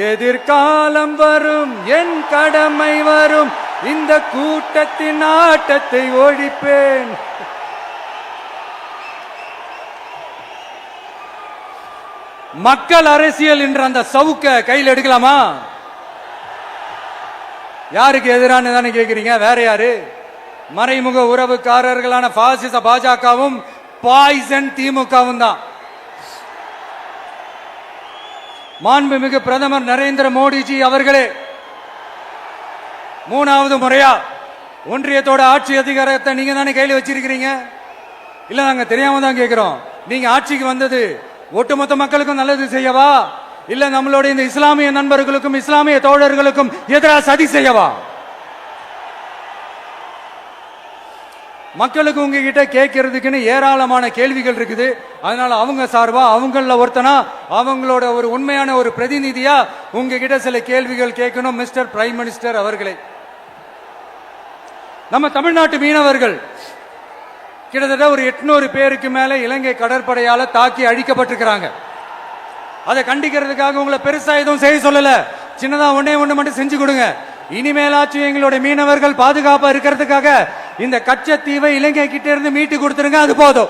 எதிர்காலம் வரும், என் கடமை வரும், இந்த கூட்டத்தின் ஆட்டத்தை ஒழிப்பேன். மக்கள் அரசியல் என்ற அந்த சவுக்க கையில் எடுக்கலாமா? யாருக்கு எதிரான தானே கேட்கிறீங்க? வேற யாரு? மறைமுக உறவுக்காரர்களான பாசிச பாஜகவும் பாய்சன் திமுகவும் தான். மாண்புமிகு பிரதமர் நரேந்திர மோடிஜி அவர்களே, 3வது முறையா ஒன்றியத்தோட ஆட்சி அதிகாரத்தை நீங்க தானே கையில் வச்சிருக்கிறீங்க. இல்ல நாங்க தெரியாம தான் கேட்கிறோம். நீங்க ஆட்சிக்கு வந்தது ஒட்டுமொத்த மக்களுக்கும் நல்லது செய்யவா, இல்ல நம்மளுடைய இந்த இஸ்லாமிய நண்பர்களுக்கும் இஸ்லாமிய தோழர்களுக்கும் எதிராக சதி செய்யவா? மக்களுக்கு உங்ககிட்ட கேட்கறதுக்குன்னு ஏராளமான கேள்விகள் இருக்குது. அதனால அவங்க சார்பா, அவங்கள ஒருத்தனா, அவங்களோட ஒரு உண்மையான ஒரு பிரதிநிதியா உங்ககிட்ட சில கேள்விகள் கேட்கணும். மிஸ்டர் பிரைம் மினிஸ்டர் அவர்களே, நம்ம தமிழ்நாட்டு மீனவர்கள் கிட்டத்தட்ட ஒரு 800 பேருக்கு மேல இலங்கை கடற்படையால தாக்கி அழிக்கப்பட்டிருக்கிறாங்க. அதை கண்டிக்கிறதுக்காக உங்களை பெருசா எதுவும் செய்ய சொல்லல, சின்னதா ஒண்ணு மட்டும் செஞ்சு கொடுங்க. இனிமேலாச்சும் எங்களுடைய மீனவர்கள் பாதுகாப்பா இருக்கிறதுக்காக இந்த கச்சத்தீவை இலங்கை கிட்ட இருந்து மீட்டு கொடுத்துருங்க, அது போதும்.